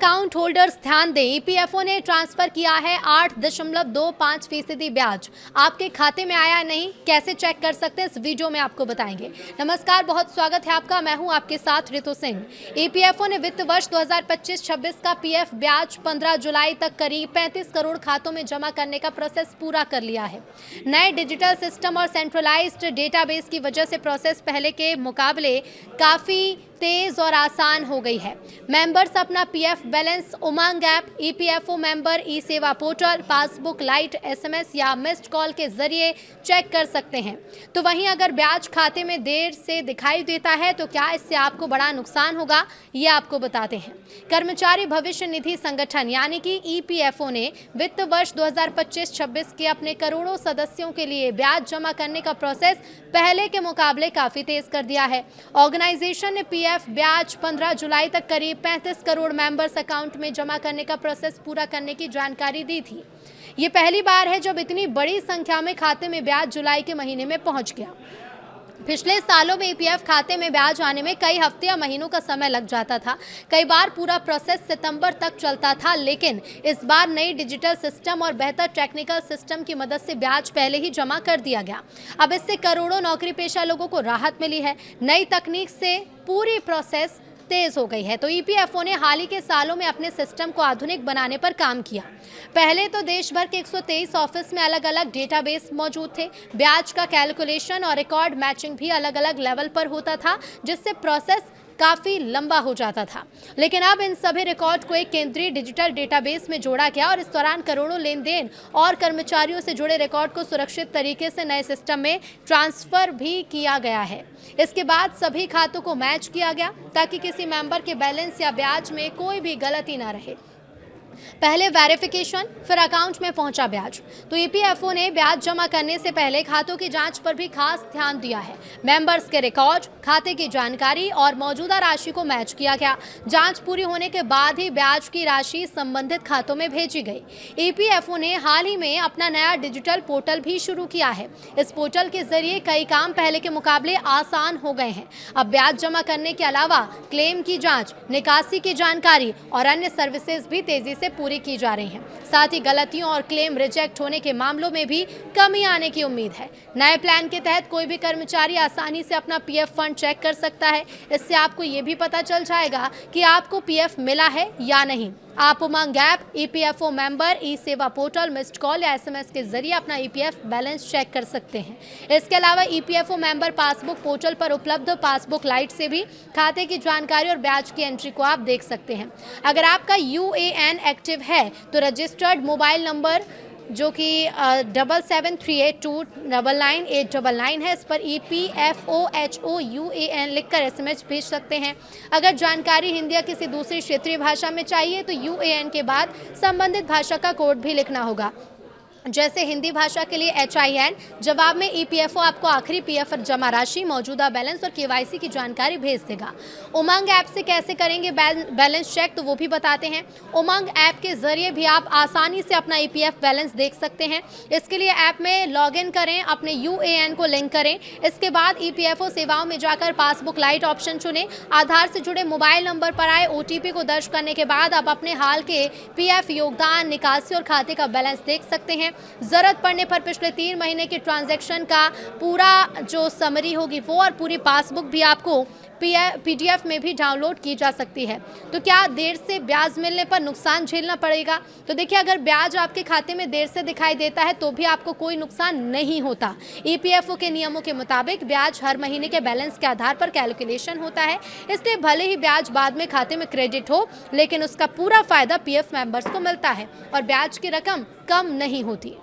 Account holders ध्यान दें, EPFO ने ट्रांसफर किया है 8.25% ब्याज। आपके खाते में आया नहीं, कैसे चेक कर सकते हैं इस वीडियो में आपको बताएंगे। नमस्कार, बहुत स्वागत है आपका। मैं हूं आपके साथ ऋतु सिंह। ईपीएफओ ने वित्त वर्ष 2025-26 का पीएफ ब्याज 15 जुलाई तक करीब 35 करोड़ खातों में जमा करने का प्रोसेस पूरा कर लिया है। नए डिजिटल सिस्टम और सेंट्रलाइज्ड डेटाबेस की वजह से प्रोसेस पहले के मुकाबले काफी तेज और आसान हो गई है। मेंबर्स अपना पीएफ बैलेंस उमंग ऐप, ईपीएफओ मेंबर ई सेवा पोर्टल, पासबुक लाइट, एसएमएस या मिस्ड कॉल के जरिए चेक कर सकते हैं। तो वहीं अगर ब्याज खाते में देर से दिखाई देता है तो क्या इससे आपको बड़ा नुकसान होगा, ये आपको बताते हैं। कर्मचारी भविष्य निधि संगठन यानी कि ईपीएफओ ने वित्त वर्ष 2025-26 के अपने करोड़ों सदस्यों के लिए ब्याज जमा करने का प्रोसेस पहले के मुकाबले काफी तेज कर दिया है। ऑर्गेनाइजेशन ने पीएफ ब्याज 15 जुलाई तक करीब 35 करोड़ मेंबर्स अकाउंट में जमा करने का प्रोसेस पूरा करने की जानकारी दी थी। ये पहली बार है जब इतनी बड़ी संख्या में खाते में ब्याज जुलाई के महीने में पहुंच गया। पिछले सालों में ईपीएफ खाते में ब्याज आने में कई हफ्ते या महीनों का समय लग जाता था। कई बार पूरा प्रोसेस सितंबर तक चलता था, लेकिन इस बार नई डिजिटल सिस्टम और बेहतर टेक्निकल सिस्टम की मदद से ब्याज पहले ही जमा कर दिया गया। अब इससे करोड़ों नौकरी पेशा लोगों को राहत मिली है। नई तकनीक से पूरी प्रोसेस तेज हो गई है। तो ईपीएफओ ने हाल ही के सालों में अपने सिस्टम को आधुनिक बनाने पर काम किया। पहले तो देश भर के 123 ऑफिस में अलग अलग डेटाबेस मौजूद थे। ब्याज का कैलकुलेशन और रिकॉर्ड मैचिंग भी अलग अलग लेवल पर होता था, जिससे प्रोसेस काफी लंबा हो जाता था। लेकिन अब इन सभी रिकॉर्ड को एक केंद्रीय डिजिटल डेटाबेस में जोड़ा गया और इस दौरान करोड़ों लेन देन और कर्मचारियों से जुड़े रिकॉर्ड को सुरक्षित तरीके से नए सिस्टम में ट्रांसफर भी किया गया है। इसके बाद सभी खातों को मैच किया गया ताकि किसी मेंबर के बैलेंस या ब्याज में कोई भी गलती ना रहे। पहले वेरिफिकेशन, फिर अकाउंट में पहुंचा ब्याज। तो ईपीएफओ ने ब्याज जमा करने से पहले खातों की जांच पर भी खास ध्यान दिया है। मेंबर्स के रिकॉर्ड, खाते की जानकारी और मौजूदा राशि को मैच किया गया। जांच पूरी होने के बाद ही ब्याज की राशि संबंधित खातों में भेजी गई। ईपीएफओ ने हाल ही में अपना नया डिजिटल पोर्टल भी शुरू किया है। इस पोर्टल के जरिए कई काम पहले के मुकाबले आसान हो गए हैं। अब ब्याज जमा करने के अलावा क्लेम की जाँच, निकासी की जानकारी और अन्य सर्विसेज भी तेजी से पूरी की जा रही हैं। साथ ही गलतियों और क्लेम रिजेक्ट होने के मामलों में भी कमी आने की उम्मीद है। नए प्लान के तहत कोई भी कर्मचारी आसानी से अपना पीएफ फंड चेक कर सकता है। इससे आपको ये भी पता चल जाएगा कि आपको पीएफ मिला है या नहीं। आप उमंग ऐप, ईपीएफओ मेंबर, ई सेवा पोर्टल, मिस्ड कॉल या एसएमएस के जरिए अपना ईपीएफ बैलेंस चेक कर सकते हैं। इसके अलावा ईपीएफओ मेंबर पासबुक पोर्टल पर उपलब्ध पासबुक लाइट से भी खाते की जानकारी और ब्याज की एंट्री को आप देख सकते हैं। अगर आपका यूएएन एक्टिव है तो रजिस्टर्ड मोबाइल नंबर जो कि 7738299899 है, इस पर EPFOHOUAN लिखकर एसएमएस भेज सकते हैं। अगर जानकारी हिंदी या किसी दूसरी क्षेत्रीय भाषा में चाहिए तो यूएएन के बाद संबंधित भाषा का कोड भी लिखना होगा। जैसे हिंदी भाषा के लिए HIN, जवाब में ईपीएफओ आपको आखिरी पीएफ जमा राशि, मौजूदा बैलेंस और केवाईसी की जानकारी भेज देगा। उमंग ऐप से कैसे करेंगे बैलेंस चेक, तो वो भी बताते हैं। उमंग ऐप के जरिए भी आप आसानी से अपना ईपीएफ बैलेंस देख सकते हैं। इसके लिए ऐप में लॉगिन करें, अपने यूएएन को लिंक करें। इसके बाद ईपीएफओ सेवाओं में जाकर पासबुक लाइट ऑप्शन चुनें। आधार से जुड़े मोबाइल नंबर पर आए OTP को दर्ज करने के बाद आप अपने हाल के पीएफ योगदान, निकासी और खाते का बैलेंस देख सकते हैं। जरूरत पड़ने पर पिछले 3 महीने के ट्रांजैक्शन का पूरा जो समरी होगी वो और पूरी पासबुक भी आपको PDF में भी डाउनलोड की जा सकती है। तो क्या देर से ब्याज मिलने पर नुकसान झेलना पड़ेगा? तो देखिए, अगर ब्याज आपके खाते में देर से दिखाई देता है तो भी आपको कोई नुकसान नहीं होता। ईपीएफओ के नियमों के मुताबिक ब्याज हर महीने के बैलेंस के आधार पर कैलकुलेशन होता है। इसलिए भले ही ब्याज बाद में खाते में क्रेडिट हो, लेकिन उसका पूरा फायदा पीएफ मेंबर्स को मिलता है और ब्याज की रकम कम नहीं होती।